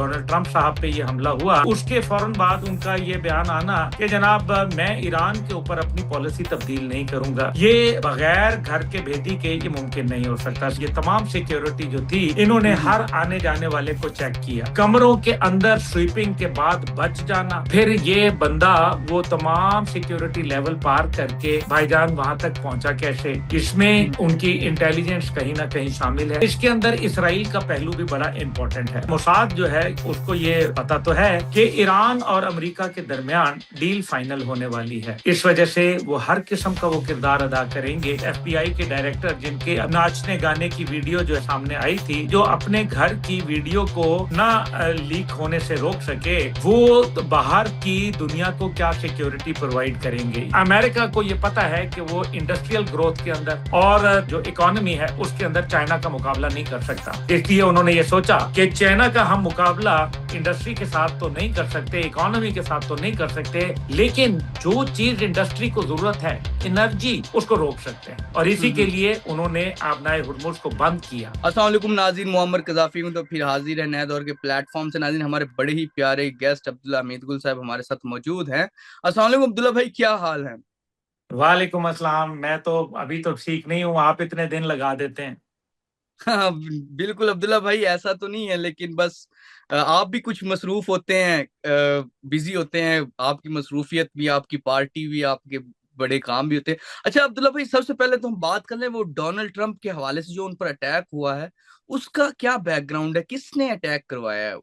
Donald Trump साहब पे ये हमला हुआ, उसके फौरन बाद उनका ये बयान आना कि जनाब मैं ईरान के ऊपर अपनी पॉलिसी तब्दील नहीं करूंगा, ये बगैर घर के भेदी के ये मुमकिन नहीं हो सकता। ये तमाम सिक्योरिटी जो थी, इन्होंने हर आने जाने वाले को चेक किया, कमरों के अंदर स्वीपिंग के बाद बच जाना, फिर ये बंदा वो तमाम सिक्योरिटी लेवल पार करके भाईजान वहां तक पहुंचा कैसे, इसमें उनकी इंटेलिजेंस कहीं ना कहीं शामिल है। इसके अंदर इसराइल का पहलू भी बड़ा इंपॉर्टेंट है। मोसाद जो है उसको ये पता तो है कि ईरान और अमेरिका के दरमियान डील फाइनल होने वाली है, इस वजह से वो हर किस्म का वो किरदार अदा करेंगे। FBI के डायरेक्टर जिनके नाचने गाने की वीडियो जो सामने आई थी, जो अपने घर की वीडियो को ना लीक होने से रोक सके, वो तो बाहर की दुनिया को क्या सिक्योरिटी प्रोवाइड करेंगे। अमेरिका को ये पता है कि वो इंडस्ट्रियल ग्रोथ के अंदर और जो इकोनॉमी है उसके अंदर चाइना का मुकाबला नहीं कर सकता, इसलिए उन्होंने ये सोचा कि चाइना का हम मुकाबला इंडस्ट्री के साथ तो नहीं कर सकते, इकोनॉमी के साथ तो नहीं कर सकते, लेकिन जो चीज इंडस्ट्री को जरूरत है, एनर्जी, उसको रोक सकते हैं। और इसी के लिए उन्होंने आबनाए हुर्मुज को बंद किया। अस्सलाम वालेकुम नाज़रीन, मुअम्मर कज़ाफ़ी हूं तो फिर हाजिर है नए दौर के प्लेटफॉर्म से। नाज़रीन, हमारे बड़े ही प्यारे गेस्ट अब्दुल्ला हमीद गुल साहब हमारे साथ मौजूद हैं। अस्सलाम वालेकुम अब्दुल्ला भाई, क्या हाल है? वालेकुम अस्सलाम। मैं तो अभी तो ठीक नहीं हूँ, आप इतने दिन लगा देते हैं। हाँ, बिल्कुल अब्दुल्ला भाई, ऐसा तो नहीं है, लेकिन बस आप भी कुछ मसरूफ होते हैं, बिजी होते हैं। आपकी मसरूफियत भी, आपकी पार्टी भी, आपके बड़े काम भी होते हैं। अच्छा अब्दुल्ला भाई, सबसे पहले तो हम बात कर लें वो डोनाल्ड ट्रंप के हवाले से जो उन पर अटैक हुआ है, उसका क्या बैकग्राउंड है, किसने अटैक करवाया है?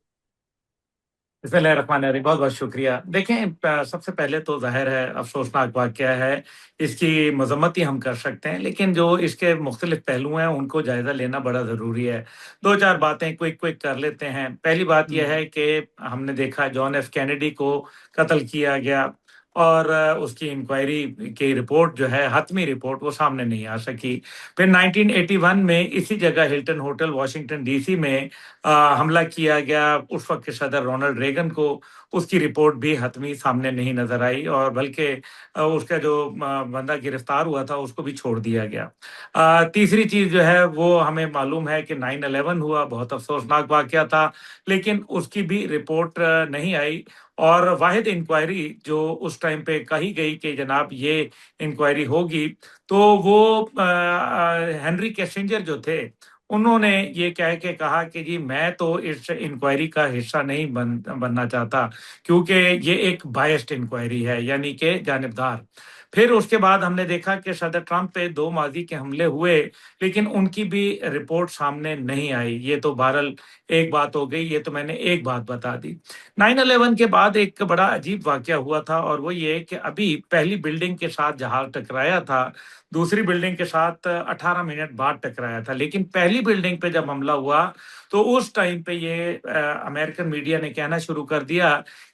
बिस्मिल्लाहिर्रहमानिर्रहीम, बहुत बहुत शुक्रिया। देखें, सबसे पहले तो जाहिर है अफसोसनाक वाक़या है, इसकी मज़म्मत ही हम कर सकते हैं, लेकिन जो इसके मुख्तलिफ पहलू हैं उनको जायज़ा लेना बड़ा ज़रूरी है। दो चार बातें क्विक क्विक कर लेते हैं। पहली बात यह हम्म। है कि हमने देखा जॉन एफ कैनेडी को कत्ल किया गया और उसकी इंक्वायरी की रिपोर्ट जो है, हतमी रिपोर्ट, वो सामने नहीं आ सकी। फिर 1981 में इसी जगह हिल्टन होटल वाशिंगटन डीसी में हमला किया गया उस वक्त के सदर रोनाल्ड रेगन को, उसकी रिपोर्ट भी हतमी सामने नहीं नजर आई, और बल्कि उसका जो बंदा गिरफ्तार हुआ था उसको भी छोड़ दिया गया। तीसरी चीज जो है वो हमें मालूम है कि 9/11 हुआ, बहुत अफसोसनाक वाकया था, लेकिन उसकी भी रिपोर्ट नहीं आई। और वाहिद इंक्वायरी जो उस टाइम पे कही गई कि जनाब ये इंक्वायरी होगी, तो वो हेनरी किसिंजर जो थे, उन्होंने ये कह के कहा कि जी मैं तो इस इंक्वायरी का हिस्सा नहीं बनना चाहता, क्योंकि ये एक बायस्ड इंक्वायरी है, यानी कि जानिबदार। फिर उसके बाद हमने देखा कि सदर ट्रंप पे 2 माजी के हमले हुए, लेकिन उनकी भी रिपोर्ट सामने नहीं आई। ये तो बहरहाल एक बात हो गई, ये तो मैंने एक बात बता दी। 9/11 के बाद एक बड़ा अजीब वाकया हुआ था, और वो ये कि अभी पहली बिल्डिंग के साथ जहाज टकराया था, दूसरी बिल्डिंग के साथ 18 मिनट बाद टकराया था, लेकिन पहली बिल्डिंग पे जब हमला हुआ तो उस टाइम पे ये अमेरिकन मीडिया ने कहना शुरू कर दिया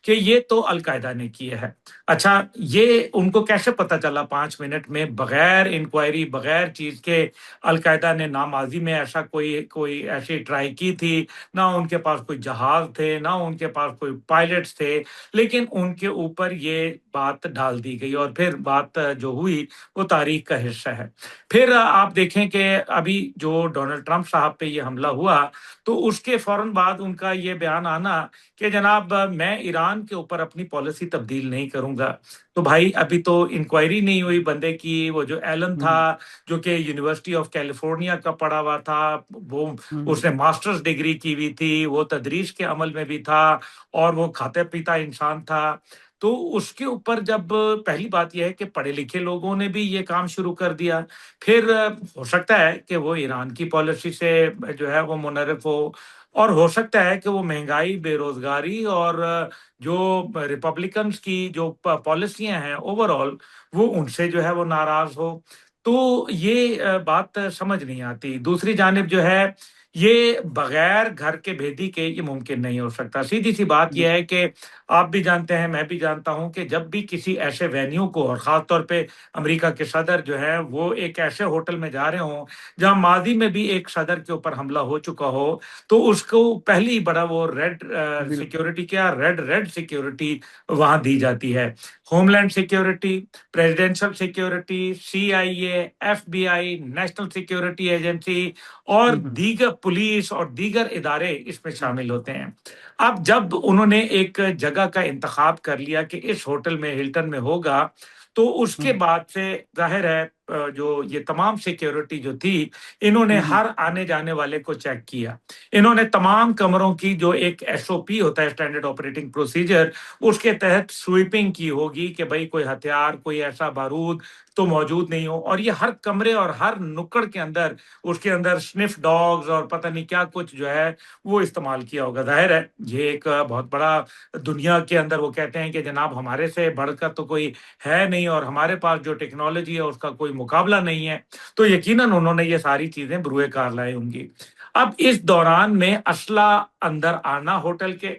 कि ये तो अलकायदा ने किया है। अच्छा, ये उनको कैसे पता चला 5 मिनट में, बगैर इंक्वायरी, बगैर चीज के? अलकायदा ने ना माजी में ऐसा कोई कोई ऐसी ट्राई की थी, ना उनके पास कोई जहाज थे, ना उनके पास कोई पायलट्स थे, लेकिन उनके ऊपर ये बात डाल दी गई, और फिर बात जो हुई वो तारीख का हिस्सा है। फिर आप देखें कि अभी जो डोनाल्ड ट्रंप साहब पे ये हमला हुआ, तो उसके फौरन बाद उनका ये बयान आना कि जनाब मैं ईरान के ऊपर अपनी पॉलिसी तब्दील नहीं करूंगा। तो भाई अभी तो इंक्वायरी नहीं हुई बंदे की। वो जो एलन था, हम्म। जो कि यूनिवर्सिटी ऑफ कैलिफोर्निया का पढ़ा हुआ था, वो हम्म। उसने मास्टर्स डिग्री की हुई थी, वो तदरीस के अमल में भी था, और वो खाते पीता इंसान था। तो उसके ऊपर जब पहली बात यह है कि पढ़े लिखे लोगों ने भी ये काम शुरू कर दिया, फिर हो सकता है कि वो ईरान की पॉलिसी से जो है वो मुनर्रिफ हो, और हो सकता है कि वो महंगाई, बेरोजगारी और जो रिपब्लिकन्स की जो पॉलिसियां हैं ओवरऑल, वो उनसे जो है वो नाराज हो। तो ये बात समझ नहीं आती। दूसरी जानिब जो है, ये बगैर घर के भेदी के ये मुमकिन नहीं हो सकता। सीधी सी बात यह है कि आप भी जानते हैं, मैं भी जानता हूं कि जब भी किसी ऐसे वेन्यू को, और खास तौर पे अमेरिका के सदर जो है वो एक ऐसे होटल में जा रहे हों जहां माजी में भी एक सदर के ऊपर हमला हो चुका हो, तो उसको पहली बड़ा वो रेड बिल्कुल। सिक्योरिटी, क्या रेड रेड सिक्योरिटी वहां दी जाती है। Homeland security, presidential security, CIA, FBI, national security agency, और हम्म, दीगर पुलिस और दीगर इदारे इसमें शामिल होते हैं। अब जब उन्होंने एक जगह का इंतखाब कर लिया कि इस होटल में, हिल्टन में होगा, तो उसके हम्म, बाद से जाहिर है जो ये तमाम सिक्योरिटी जो थी, इन्होंने हम्म, हर आने जाने वाले को चेक किया। इन्होंने तमाम कमरों की जो एक एसओपी होता है, स्टैंडर्ड ऑपरेटिंग प्रोसीजर, उसके तहत स्वीपिंग की होगी कि भाई कोई हथियार, कोई ऐसा बारूद तो मौजूद नहीं हो। और ये हर कमरे और हर नुक्कड़ के अंदर, उसके अंदर स्निफ डॉग्स और पता नहीं क्या कुछ जो है वो इस्तेमाल किया होगा। जाहिर है ये एक बहुत बड़ा, दुनिया के अंदर वो कहते हैं कि जनाब हमारे से बढ़कर तो कोई है नहीं और हमारे पास जो टेक्नोलॉजी है उसका कोई मुकाबला नहीं है। तो यकीनन उन्होंने ये सारी चीजें बुरुए कार लाई होंगी। अब इस दौरान में असला अंदर आना, होटल के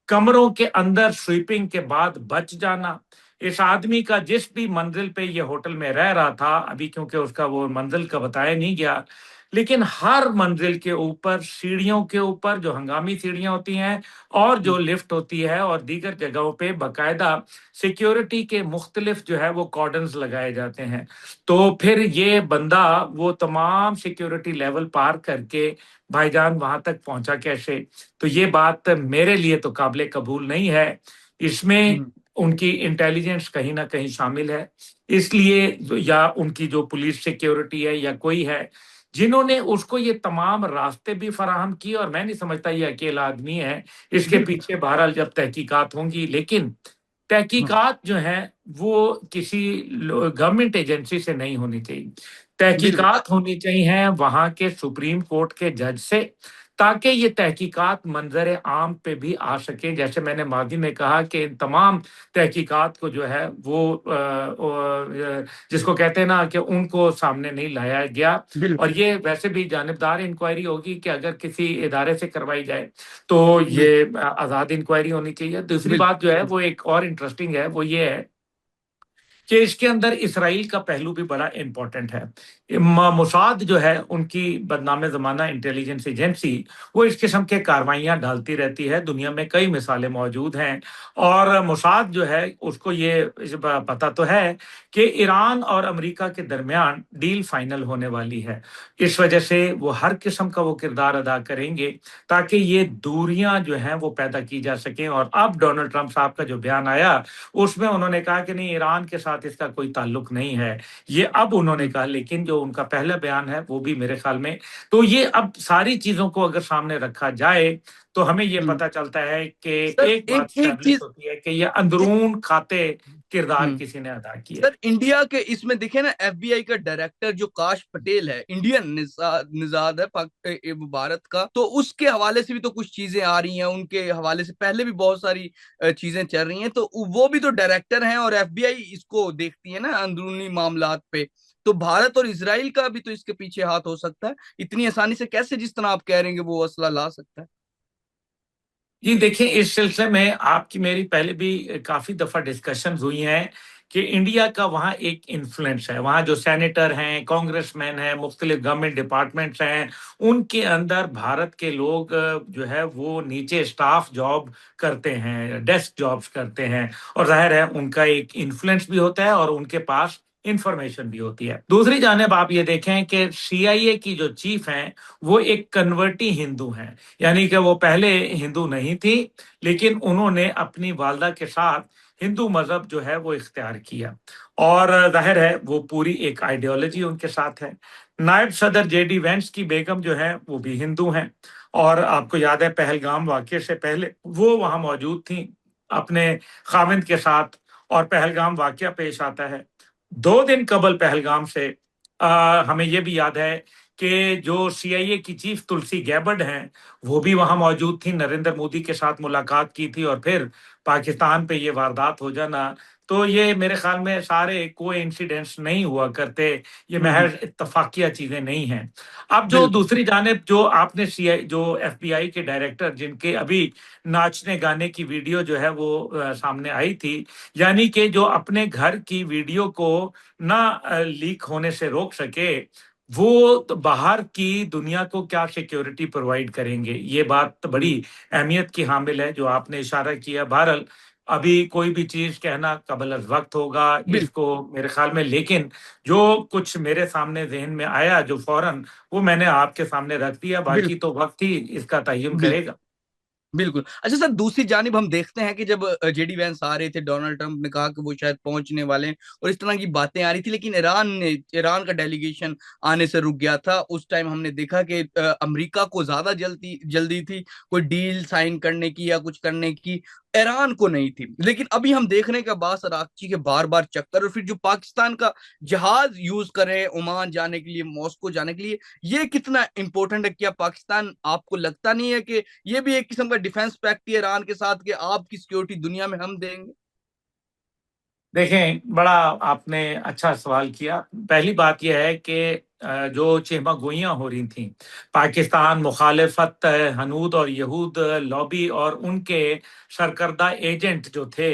कमरों के अंदर स्वीपिंग के बाद बच जाना, इस आदमी का जिस भी मंजिल पे ये होटल में रह रहा था, अभी क्योंकि उसका वो मंजिल का बताया नहीं गया, लेकिन हर मंजिल के ऊपर, सीढ़ियों के ऊपर जो हंगामी सीढ़ियां होती हैं और जो लिफ्ट होती है और दीगर जगहों पे बाकायदा सिक्योरिटी के मुख्तलिफ जो है वो कॉर्डन्स लगाए जाते हैं। तो फिर ये बंदा वो तमाम सिक्योरिटी लेवल पार करके भाईजान वहां तक पहुंचा कैसे? तो ये बात मेरे लिए तो काबिल कबूल नहीं है। इसमें हम्म, उनकी इंटेलिजेंस कहीं ना कहीं शामिल है। इसलिए या उनकी जो पुलिस सिक्योरिटी है या कोई है जिन्होंने उसको ये तमाम रास्ते भी फराहम किए, और मैं नहीं समझता ये अकेला आदमी है, इसके बिल्कुल। पीछे बहरहाल जब तहकीकात होंगी, लेकिन हाँ, तहकीकात जो है वो किसी गवर्नमेंट एजेंसी से नहीं होनी चाहिए। बिल्कुल। तहकीकात होनी चाहिए वहां के सुप्रीम कोर्ट के जज से, ताकि ये तहकीकात मंजर आम पे भी आ सके। जैसे मैंने माजी में कहा कि इन तमाम तहकीकात को जो है वो जिसको कहते हैं ना कि उनको सामने नहीं लाया गया। और बिल्कुल। ये वैसे भी जानिबदार इंक्वायरी होगी कि अगर किसी इदारे से करवाई जाए तो ये बिल्कुल। आज़ाद इंक्वायरी होनी चाहिए। दूसरी बिल्कुल। बात जो है वो एक और इंटरेस्टिंग है, वो ये है कि इसके अंदर इसराइल का पहलू भी बड़ा इंपॉर्टेंट है। मोसाद जो है, उनकी बदनाम जमाना इंटेलिजेंस एजेंसी, वो इस किस्म के कार्रवाइयां डालती रहती है। दुनिया में कई मिसालें मौजूद हैं। और मोसाद जो है उसको ये पता तो है कि ईरान और अमेरिका के दरमियान डील फाइनल होने वाली है। इस वजह से वो हर किस्म का वो किरदार अदा करेंगे ताकि ये दूरियां जो हैं वो पैदा की जा सकें। और अब डोनाल्ड ट्रंप साहब का जो बयान आया उसमें उन्होंने कहा कि नहीं, ईरान के साथ इसका कोई ताल्लुक नहीं है। ये अब उन्होंने हम्म, कहा, लेकिन जो उनका पहला बयान है वो भी मेरे ख्याल में, तो ये अब सारी चीजों को अगर सामने रखा जाए तो हमें ये हम्म। पता चलता है कि सर, एक बात एक एक स्टैब्लिश चीज। होती है कि ये अंदरून खाते किरदार हम्म। किसी ने अदा किया है। सर, इंडिया के इसमें दिखे ना, एफबीआई का डायरेक्टर जो काश पटेल है, इंडियन निजाद है भारत का, तो उसके हवाले से भी तो कुछ चीजें आ रही हैं। उनके हवाले से पहले भी बहुत सारी चीजें चल रही हैं। तो वो भी तो डायरेक्टर हैं और एफबीआई इसको देखती है ना अंदरूनी मामलात पे। तो भारत और इसराइल का भी तो इसके पीछे हाथ हो सकता है। इतनी आसानी से कैसे, जिस तरह आप कह रहे हैं कि वो असला ला सकता है? जी देखिए, इस सिलसिले में आपकी मेरी पहले भी काफी दफा डिस्कशन हुई हैं कि इंडिया का वहाँ एक इन्फ्लुएंस है। वहाँ जो सेनेटर हैं, कांग्रेसमैन हैं, मुख्तलिफ गवर्नमेंट डिपार्टमेंट्स हैं, उनके अंदर भारत के लोग जो है वो नीचे स्टाफ जॉब करते हैं, डेस्क जॉब्स करते हैं। और जाहिर है उनका एक इन्फ्लुएंस भी होता है और उनके पास इंफॉर्मेशन भी होती है। दूसरी जानिब आप ये देखें कि सीआईए की जो चीफ हैं वो एक कन्वर्टी हिंदू हैं। यानी कि वो पहले हिंदू नहीं थी, लेकिन उन्होंने अपनी वालदा के साथ हिंदू मजहब जो है वो इख्तियार किया। और जाहिर है वो पूरी एक आइडियोलॉजी उनके साथ है। नायब सदर जेडी वेंस की बेगम जो है वो भी हिंदू हैं। और आपको याद है पहलगाम वाकये से पहले वो वहां मौजूद थी अपने खाविंद के साथ, और पहलगाम वाकया पेश आता है 2 दिन कबल पहलगाम से। हमें ये भी याद है कि जो सीआईए की चीफ तुलसी गैबर्ड हैं वो भी वहां मौजूद थी, नरेंद्र मोदी के साथ मुलाकात की थी, और फिर पाकिस्तान पे ये वारदात हो जाना। तो ये मेरे ख्याल में सारे कोई इंसिडेंट्स नहीं हुआ करते, ये हम्म। महज इत्तफाकिया चीजें नहीं हैं। अब जो बिल्कुल। दूसरी जानिब जो आपने सीआई जो एफबीआई के डायरेक्टर जिनके अभी नाचने गाने की वीडियो जो है वो सामने आई थी, यानी कि जो अपने घर की वीडियो को ना लीक होने से रोक सके, वो तो बाहर की दुनिया को क्या सिक्योरिटी प्रोवाइड करेंगे? ये बात तो बड़ी अहमियत की हामिल है जो आपने इशारा किया। बहरहाल अभी कोई भी चीज कहना कबल अज वक्त होगा बिल्कुल। इसको मेरे ख्याल में, लेकिन जो कुछ मेरे सामने जहन में आया जो फौरन, वो मैंने आपके सामने रख दिया, बाकी बिल्कुल। तो वक्त ही इसका तय्युन बिल्कुल। करेगा। बिल्कुल। अच्छा सर, दूसरी जानिब हम देखते हैं कि जब जेडी वैंस आ रहे थे, डोनाल्ड ट्रंप ने कहा कि वो शायद पहुंचने वाले हैं और इस तरह की बातें आ रही थी, लेकिन ईरान का डेलीगेशन आने से रुक गया था। उस टाइम हमने देखा कि अमेरिका को ज्यादा जल्दी जल्दी थी कोई डील साइन करने की या कुछ करने की, ईरान को नहीं थी। लेकिन अभी हम देख रहे हैं कि अब्बास अराक्ची के बार बार चक्कर, और फिर जो पाकिस्तान का जहाज यूज कर रहे हैं ओमान जाने के लिए, मॉस्को जाने के लिए, ये कितना इंपॉर्टेंट है? क्या पाकिस्तान, आपको लगता नहीं है कि ये भी एक किस्म का डिफेंस पैक्ट है ईरान के साथ कि आपकी सिक्योरिटी दुनिया में हम देंगे? देखें, बड़ा आपने अच्छा सवाल किया। पहली बात यह है कि जो चेहमागोइयाँ हो रही थी, पाकिस्तान मुखालिफत, हनूद और यहूद लॉबी और उनके सरकर्दा एजेंट जो थे,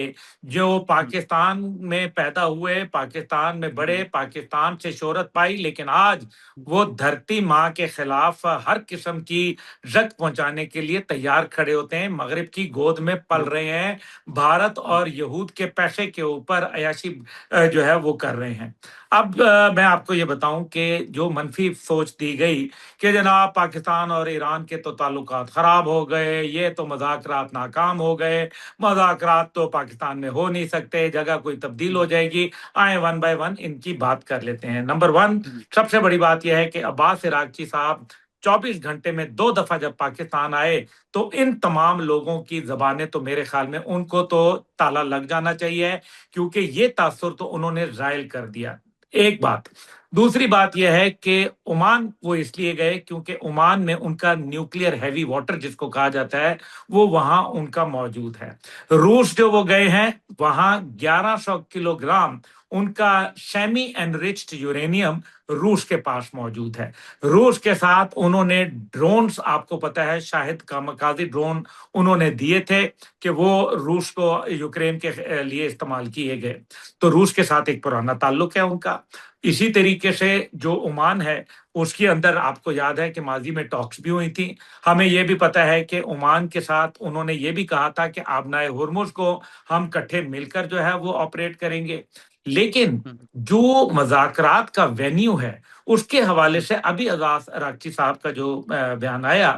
जो पाकिस्तान में पैदा हुए, पाकिस्तान में बड़े, पाकिस्तान से शोहरत पाई, लेकिन आज वो धरती माँ के खिलाफ हर किस्म की जख्म पहुंचाने के लिए तैयार खड़े होते हैं, मगरिब की गोद में पल रहे हैं, भारत और यहूद के पैसे के ऊपर अयाशी जो है वो कर रहे हैं। अब मैं आपको ये बताऊं कि जो मनफी सोच दी गई कि जनाब पाकिस्तान और ईरान के तो ताल्लुकात खराब हो गए, ये तो मज़ाकरात नाकाम हो गए, मज़ाकरात तो पाकिस्तान में हो नहीं सकते, जगह कोई तब्दील हो जाएगी। आए वन बाय वन इनकी बात कर लेते हैं। नंबर वन, सबसे बड़ी बात यह है कि अब्बास इराक़ची साहब 24 घंटे में 2 दफा जब पाकिस्तान आए, तो इन तमाम लोगों की जबानें तो मेरे ख्याल में उनको तो ताला लग जाना चाहिए, क्योंकि ये तासुर तो उन्होंने जायल कर दिया। एक बात। दूसरी बात यह है कि ओमान वो इसलिए गए क्योंकि ओमान में उनका न्यूक्लियर हैवी वाटर जिसको कहा जाता है, वो वहां उनका मौजूद है। रूस जो वो गए हैं, वहां 1100 किलोग्राम उनका सेमी एनरिच्ड यूरेनियम रूस के पास मौजूद है। रूस के साथ उन्होंने ड्रोन्स, आपको पता है, शाहिद कामकाजी ड्रोन उन्होंने दिए थे कि वो रूस को यूक्रेन के लिए इस्तेमाल किए गए। तो रूस के साथ एक पुराना ताल्लुक है उनका। इसी तरीके से जो ओमान है, उसके अंदर आपको याद है कि माजी में टॉक्स भी हुई थी। हमें यह भी पता है कि ओमान के साथ उन्होंने ये भी कहा था कि आबनाए हुर्मुज को हम इकट्ठे मिलकर जो है वो ऑपरेट करेंगे। लेकिन जो मज़ाकरात का वेन्यू है, उसके हवाले से अभी अब्बास अराक्ची साहब का जो बयान आया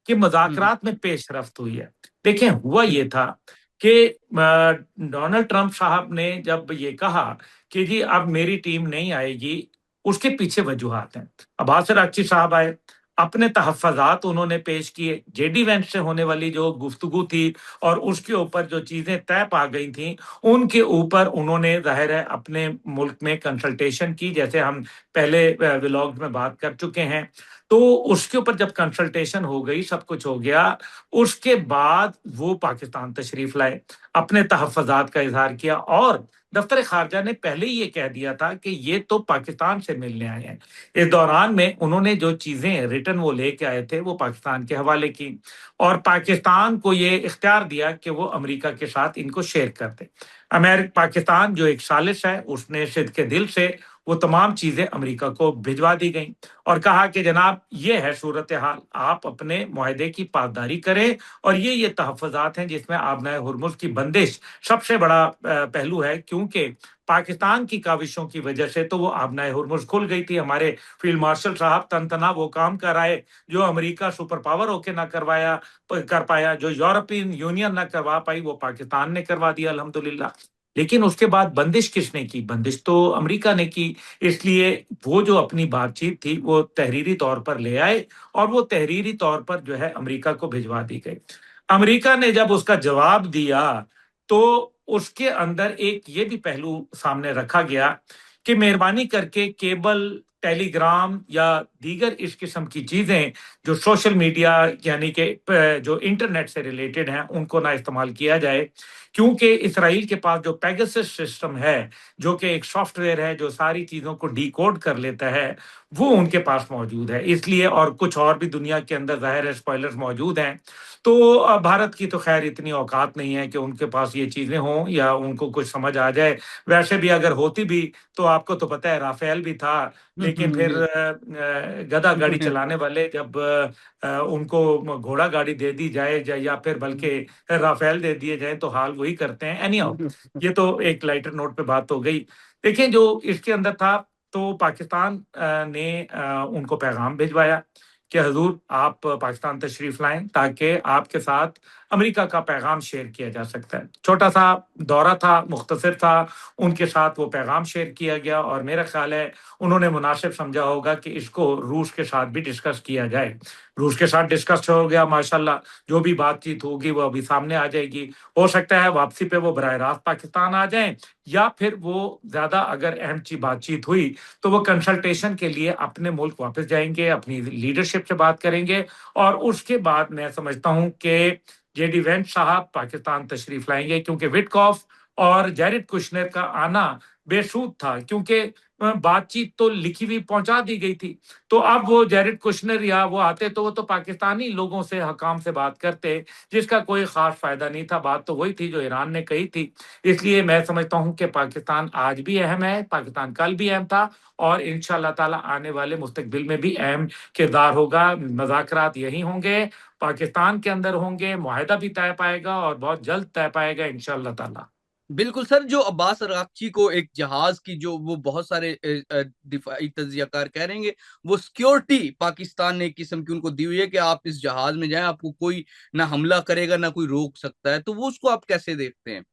कि मज़ाकरात में पेशरफ्त हुई है। देखें, हुआ ये था कि डोनाल्ड ट्रंप साहब ने जब ये कहा कि जी अब मेरी टीम नहीं आएगी, उसके पीछे वजूहात हैं। अब्बास अराक्ची साहब आए, अपने तहफ़्फ़ुज़ात उन्होंने पेश किए, जेडी वेंस से होने वाली जो गुफ्तगू थी और उसके ऊपर जो चीज़ें तय पा गई थी, उनके ऊपर उन्होंने ज़ाहिर है अपने मुल्क में कंसल्टेशन की, जैसे हम पहले व्लॉग में बात कर चुके हैं। तो उसके ऊपर जब कंसल्टेशन हो गई, सब कुछ हो गया, उसके बाद वो पाकिस्तान तशरीफ लाए, अपने तहफ़्फ़ुज़ात का इज़हार किया, और दफ्तर खारजा ने पहले ही ये कह दिया था कि ये तो पाकिस्तान से मिलने आए हैं। इस दौरान में उन्होंने जो चीज़ें रिटर्न वो लेके आए थे, वो पाकिस्तान के हवाले की, और पाकिस्तान को ये इख्तियार दिया कि वो अमेरिका के साथ इनको शेयर कर दे। पाकिस्तान जो एक सालिश है, उसने सिद्ध के दिल से वो तमाम चीज़ें अमेरिका को भिजवा दी गई और कहा कि जनाब ये है सूरत हाल, आप अपने मुआहदे की पासदारी करें, और ये तहफ़्फ़ुज़ात हैं जिसमें आबनाए हुर्मुज़ की बंदिश सबसे बड़ा पहलू है, क्योंकि पाकिस्तान की काविशों की वजह से तो वो आबनाए हुर्मुज़ खुल गई थी। हमारे फील्ड मार्शल साहब तन-तना वो काम कर आए जो अमेरिका सुपर पावर होके ना कर पाया, जो यूरोपियन यूनियन ना करवा पाई, वो पाकिस्तान ने करवा दिया अल्हम्दुलिल्लाह। लेकिन उसके बाद बंदिश किसने की? बंदिश तो अमेरिका ने की। इसलिए वो जो अपनी बातचीत थी, वो तहरीरी तौर पर ले आए, और वो तहरीरी तौर पर जो है अमेरिका को भिजवा दी गई। अमेरिका ने जब उसका जवाब दिया, तो उसके अंदर एक ये भी पहलू सामने रखा गया कि मेहरबानी करके केबल, टेलीग्राम या दीगर इस किस्म की चीजें जो सोशल मीडिया यानी कि जो इंटरनेट से रिलेटेड हैं, उनको ना इस्तेमाल किया जाए, क्योंकि इसराइल के पास जो पेगासस सिस्टम है, जो कि एक सॉफ्टवेयर है जो सारी चीजों को डिकोड कर लेता है, वो उनके पास मौजूद है। इसलिए, और कुछ और भी दुनिया के अंदर ज़ाहिर है स्पॉयलर्स मौजूद हैं। तो भारत की तो खैर इतनी औकात नहीं है कि उनके पास ये चीज़ें हों या उनको कुछ समझ आ जाए। वैसे भी अगर होती भी, तो आपको तो पता है राफ़ेल भी था, लेकिन फिर गधा गाड़ी चलाने वाले जब उनको घोड़ा गाड़ी दे दी जाए या फिर बल्कि राफेल दे दिए जाए तो हाल वही करते हैं। एनी हाउ, ये तो एक लाइटर नोट पे बात हो गई। देखिए जो इसके अंदर था, तो पाकिस्तान ने उनको पैगाम भिजवाया कि हजूर आप पाकिस्तान तशरीफ लाएं ताकि आपके साथ अमेरिका का पैगाम शेयर किया जा सकता है। छोटा सा दौरा था, मुख्तसर था, उनके साथ वो पैगाम शेयर किया गया और मेरा ख्याल है उन्होंने मुनासिब समझा होगा कि इसको रूस के साथ भी डिस्कस किया जाए। रूस के साथ डिस्कस हो गया माशाल्लाह, जो भी बातचीत होगी वो अभी सामने आ जाएगी। हो सकता है वापसी पे वो बराह रास्त पाकिस्तान आ जाएं, या फिर वो ज्यादा अगर अहम ची बातचीत हुई तो वो कंसल्टेशन के लिए अपने मुल्क वापस जाएंगे, अपनी लीडरशिप से बात करेंगे और उसके बाद मैं समझता हूं कि जेडी वेंट साहब पाकिस्तान तशरीफ लाएंगे, क्योंकि विटकॉफ और जैरिड कुशनर का आना बेसूद था, क्योंकि बातचीत तो लिखी हुई पहुंचा दी गई थी। तो अब वो जैरिड कुशनर या वो आते तो वो तो पाकिस्तानी लोगों से हकाम से बात करते, जिसका कोई खास फायदा नहीं था। बात तो वही थी जो ईरान ने कही थी। इसलिए मैं समझता हूं कि पाकिस्तान आज भी अहम है, पाकिस्तान कल भी अहम था और इंशाअल्लाह ताला आने वाले मुस्तकबिल में भी अहम किरदार होगा। मुज़ाकरात यही होंगे, पाकिस्तान के अंदर होंगे, मुआहिदा भी तय पाएगा और बहुत जल्द तय पाएगा इंशाअल्लाह ताला। बिल्कुल सर, जो अब्बास अरागची को एक जहाज की जो वो बहुत सारे दिफाई तज्जियाकार कह रहे हैं, वो सिक्योरिटी पाकिस्तान ने एक किस्म की उनको दी हुई है कि आप इस जहाज में जाएं, आपको कोई ना हमला करेगा ना कोई रोक सकता है, तो वो उसको आप कैसे देखते हैं?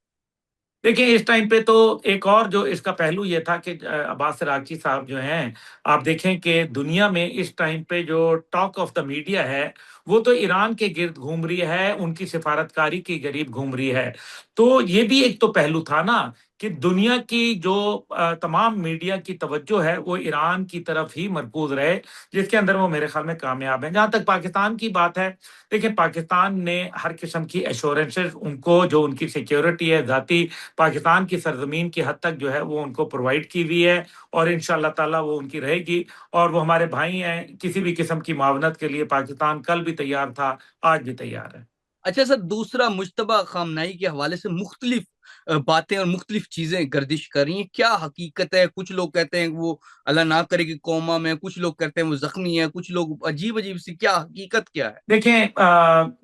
देखिए इस टाइम पे तो एक और जो इसका पहलू ये था कि अब्बास रागची साहब जो हैं, आप देखें कि दुनिया में इस टाइम पे जो टॉक ऑफ द मीडिया है वो तो ईरान के गिर्द घूम रही है, उनकी सिफारतकारी के करीब घूम रही है। तो ये भी एक तो पहलू था ना कि दुनिया की जो तमाम मीडिया की तवज्जो है वो ईरान की तरफ ही मरकूज रहे, जिसके अंदर वो मेरे ख्याल में कामयाब है। जहां तक पाकिस्तान की बात है, देखिए पाकिस्तान ने हर किस्म की एश्योरेंसेस उनको, जो उनकी सिक्योरिटी है जाती पाकिस्तान की सरजमीन की हद तक जो है वो उनको प्रोवाइड की हुई है और इंशाअल्लाह ताला वो उनकी रहेगी। और वो हमारे भाई हैं, किसी भी किस्म की मावनत के लिए पाकिस्तान कल भी तैयार था, आज भी तैयार है। अच्छा सर, दूसरा मुज्तबा खामनाई के हवाले से मुख्तलिफ बातें और मुख्तलिफ चीजें गर्दिश कर रही हैं, क्या हकीकत है? कुछ लोग कहते हैं कि वो अल्लाह ना करे कि कोमा में, कुछ लोग कहते हैं वो जख्मी है, कुछ लोग अजीब अजीब सी, क्या हकीकत क्या है? देखें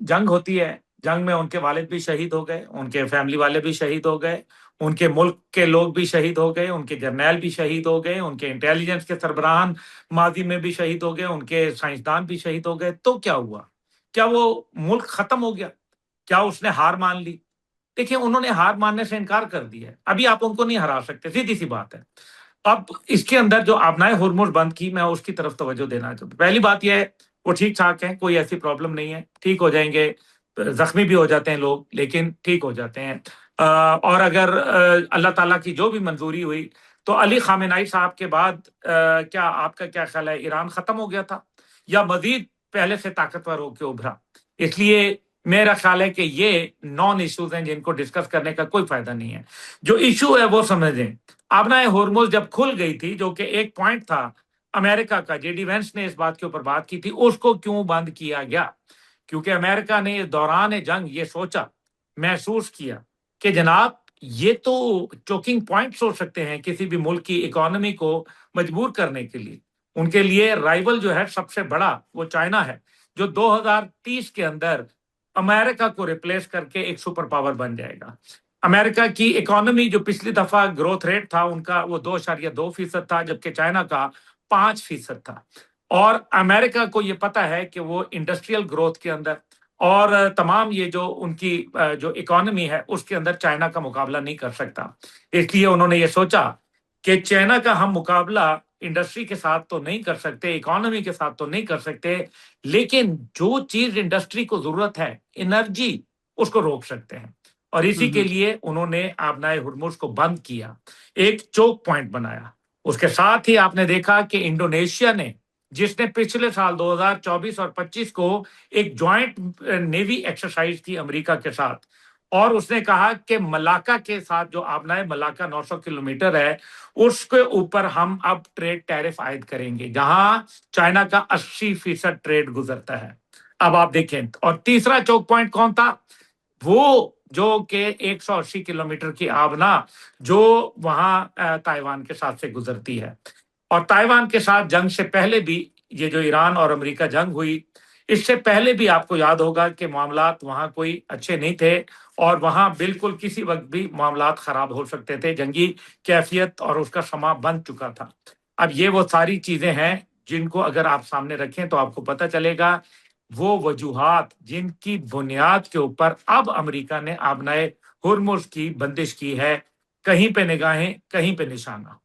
जंग होती है, जंग में उनके वालिद भी शहीद हो गए, उनके फैमिली वाले भी शहीद हो गए, उनके मुल्क के लोग भी शहीद हो गए, उनके जर्नैल भी शहीद हो गए, उनके इंटेलिजेंस के सरबराहान माजी में भी शहीद हो गए, उनके साइंसदान भी शहीद हो गए। तो क्या हुआ? क्या वो मुल्क खत्म हो गया? क्या उसने हार मान ली? देखिए उन्होंने हार मानने से इनकार कर दिया है, अभी आप उनको नहीं हरा सकते, सीधी सी बात है। अब इसके अंदर जो आबनाए हुरमुज बंद की, मैं उसकी तरफ तवज्जो देना चाहता हूं। पहली बात यह है वो ठीक ठाक है, कोई ऐसी प्रॉब्लम नहीं है, ठीक हो जाएंगे। जख्मी भी हो जाते हैं लोग लेकिन ठीक हो जाते हैं। और अगर अल्लाह ताला की जो भी मंजूरी हुई तो अली खामेनाई साहब के बाद क्या आपका क्या ख्याल है, ईरान खत्म हो गया था या मजीद पहले से ताकतवर होकर उभरा? इसलिए मेरा ख्याल है कि ये नॉन इश्यूज हैं जिनको डिस्कस करने का कोई फायदा नहीं है। जो इशू है वो समझें। आबनाए होर्मुज जब खुल गई थी, जो कि एक पॉइंट था अमेरिका का, जेडी वेंस ने इस बात के ऊपर बात की थी, उसको क्यों बंद किया गया? क्योंकि अमेरिका ने इस दौरान जंग ये सोचा, महसूस किया कि जनाब ये तो चोकिंग पॉइंट्स हो सकते हैं किसी भी मुल्क की इकोनॉमी को मजबूर करने के लिए। उनके लिए राइवल जो है सबसे बड़ा वो चाइना है, जो 2030 के अंदर अमेरिका को रिप्लेस करके एक सुपर पावर बन जाएगा। अमेरिका की इकोनॉमी जो पिछली दफा ग्रोथ रेट था उनका वो 2.2% था, जबकि चाइना का 5% था। और अमेरिका को ये पता है कि वो इंडस्ट्रियल ग्रोथ के अंदर और तमाम ये जो उनकी जो इकोनॉमी है उसके अंदर चाइना का मुकाबला नहीं कर सकता। इसलिए उन्होंने ये सोचा कि चाइना का हम मुकाबला इंडस्ट्री के साथ तो नहीं कर सकते, इकोनॉमी के साथ तो नहीं कर सकते, लेकिन जो चीज इंडस्ट्री को जरूरत है, एनर्जी, उसको रोक सकते हैं। और इसी के हम्म। लिए उन्होंने आबनाए हुर्मुज को बंद किया, एक चोक पॉइंट बनाया। उसके साथ ही आपने देखा कि इंडोनेशिया ने, जिसने पिछले साल 2024 और 25 को एक ज्वाइंट नेवी एक्सरसाइज की अमेरिका के साथ, और उसने कहा कि मलाका के साथ जो आबनाए मलाका 900 किलोमीटर है उसके ऊपर हम अब ट्रेड टैरिफ आयद करेंगे, जहां चाइना का 80% ट्रेड गुजरता है। अब आप देखें, और तीसरा चौक पॉइंट कौन था? वो जो कि 180 किलोमीटर की आबना जो वहां ताइवान के साथ से गुजरती है। और ताइवान के साथ जंग से पहले भी ये जो ईरान और अमेरिका जंग हुई, इससे पहले भी आपको याद होगा कि मामलात वहां कोई अच्छे नहीं थे, और वहां बिल्कुल किसी वक्त भी मामलात खराब हो सकते थे, जंगी कैफियत और उसका समा बन चुका था। अब ये वो सारी चीजें हैं जिनको अगर आप सामने रखें तो आपको पता चलेगा वो वजूहात जिनकी बुनियाद के ऊपर अब अमेरिका ने आबनाए हुर्मुज की बंदिश की है, कहीं पे निगाहें कहीं पे निशाना।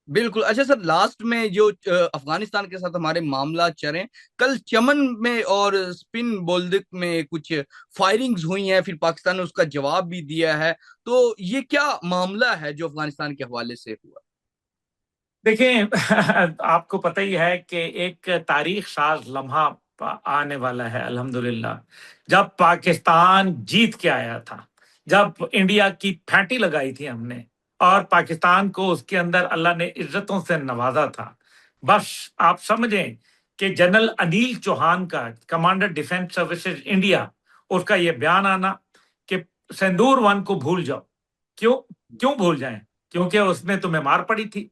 बिल्कुल। अच्छा सर, लास्ट में जो अफगानिस्तान के साथ हमारे मामला चले, कल चमन में और स्पिन बोल्दिक में कुछ फायरिंग्स हुई हैं, फिर पाकिस्तान ने उसका जवाब भी दिया है। तो ये क्या मामला है जो अफगानिस्तान के हवाले से हुआ? देखिए आपको पता ही है कि एक तारीख साज लम्हा आने वाला है अल्हम्दुलिल्लाह, जब पाकिस्तान जीत के आया था, जब इंडिया की फैंटी लगाई थी हमने और पाकिस्तान को उसके अंदर अल्लाह ने इज्जतों से नवाजा था। बस आप समझें कि जनरल अनिल चौहान का, कमांडर डिफेंस सर्विसेज इंडिया, उसका ये बयान आना कि सिंदूर वन को भूल जाओ। क्यों? क्यों भूल जाएं? क्योंकि उसमें तुम्हें मार पड़ी थी।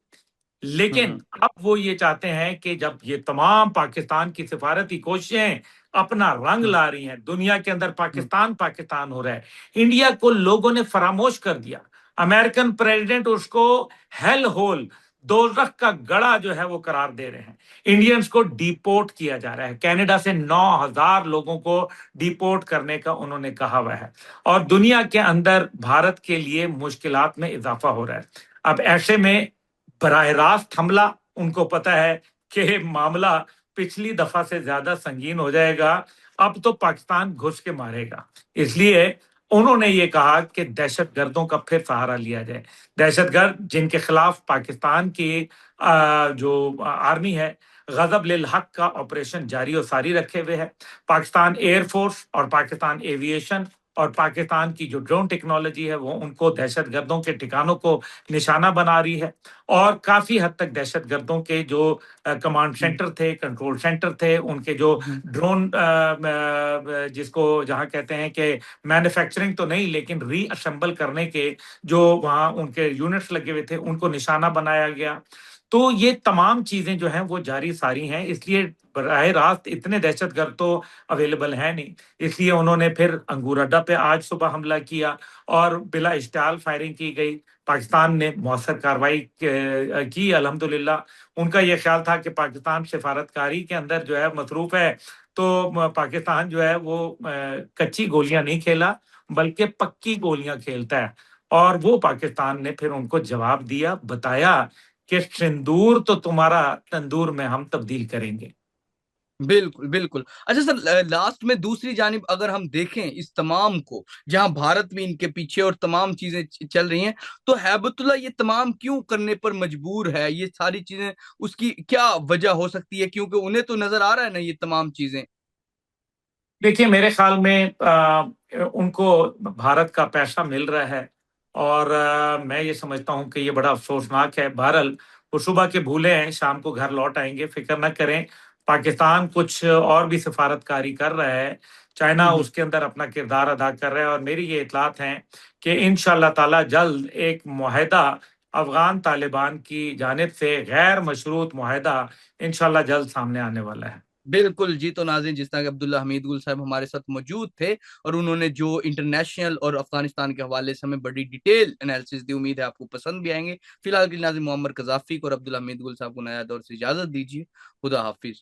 लेकिन हम्म। अब वो ये चाहते हैं कि जब ये तमाम पाकिस्तान की सिफारती कोशिशें अपना रंग हम्म। ला रही हैं, दुनिया के अंदर हम्म। पाकिस्तान पाकिस्तान हो रहा है, इंडिया को लोगों ने फरामोश कर दिया। अमेरिकन प्रेसिडेंट उसको हेल होल, दोजख का गड़ा जो है वो करार दे रहे हैं। इंडियंस को डिपोर्ट किया जा रहा है, कनाडा से 9,000 लोगों को डिपोर्ट करने का उन्होंने कहा हुआ है, और दुनिया के अंदर भारत के लिए मुश्किलात में इजाफा हो रहा है। अब ऐसे में बराह रास्त हमला, उनको पता है कि मामला पिछली दफा से ज्यादा संगीन हो जाएगा, अब तो पाकिस्तान घुस के मारेगा। इसलिए उन्होंने ये कहा कि दहशतगर्दों का फिर सहारा लिया जाए। दहशतगर्द जिनके खिलाफ पाकिस्तान की जो आर्मी है, गजब लिल हक का ऑपरेशन जारी और सारी रखे हुए है। पाकिस्तान एयरफोर्स और पाकिस्तान एविएशन और पाकिस्तान की जो ड्रोन टेक्नोलॉजी है वो उनको दहशतगर्दों के ठिकानों को निशाना बना रही है, और काफी हद तक दहशतगर्दों के जो कमांड हम्म। सेंटर थे, कंट्रोल सेंटर थे, उनके जो हम्म। ड्रोन जिसको जहां कहते हैं कि मैन्युफैक्चरिंग तो नहीं लेकिन रीअसेंबल करने के जो वहां उनके यूनिट्स लगे हुए थे, उनको निशाना बनाया गया। तो ये तमाम चीजें जो हैं वो जारी सारी हैं, इसलिए बराह रास्त इतने दहशतगर्द तो अवेलेबल है नहीं। इसलिए उन्होंने फिर अंगूर अड्डा पे आज सुबह हमला किया और बिला इश्तियाल फायरिंग की गई। पाकिस्तान ने मौसर कार्रवाई की अल्हम्दुलिल्लाह। उनका यह ख्याल था कि पाकिस्तान सिफारतकारी के अंदर जो है मसरूफ है, तो पाकिस्तान जो है वो कच्ची गोलियां नहीं खेला बल्कि पक्की गोलियां खेलता है। और वो पाकिस्तान ने फिर उनको जवाब दिया, बताया कि सिंदूर तो तुम्हारा तंदूर में हम तब्दील करेंगे। बिल्कुल बिल्कुल। अच्छा सर, लास्ट में दूसरी जानिब अगर हम देखें इस तमाम को, जहां भारत भी इनके पीछे और तमाम चीजें चल रही हैं, तो हैबतुल्लाह ये तमाम क्यों करने पर मजबूर है? ये सारी चीजें उसकी क्या वजह हो सकती है? क्योंकि उन्हें तो नजर आ रहा है ना ये तमाम चीजें। देखिए मेरे ख्याल में उनको भारत का पैसा मिल रहा है, और मैं ये समझता हूँ कि ये बड़ा अफसोसनाक है। बहरहाल वो सुबह के भूले हैं, शाम को घर लौट आएंगे, फिक्र न करें। पाकिस्तान कुछ और भी सिफारतकारी कर रहा है, चाइना हम्म। उसके अंदर अपना किरदार अदा कर रहा है, और मेरी ये इतलात हैं कि इंशाअल्लाह ताला जल्द एक मुआहदा अफगान तालिबान की जानिब से, गैर मशरूत मुआहदा, इंशाअल्लाह जल्द सामने आने वाला है। बिल्कुल जी। तो नाज़रीन, जिस तरह के अब्दुल्ला हमीद गुल साहब हमारे साथ मौजूद थे और उन्होंने जो इंटरनेशनल और अफगानिस्तान के हवाले से हमें बड़ी डिटेल एनालिसिस दी, उम्मीद है आपको पसंद भी आएंगे। फिलहाल के लिए नाज़रीन, मोहम्मद कजाफी को और अब्दुल्ला हमीद गुल साहब को नया दौर से इजाजत दीजिए। खुदा हाफिज।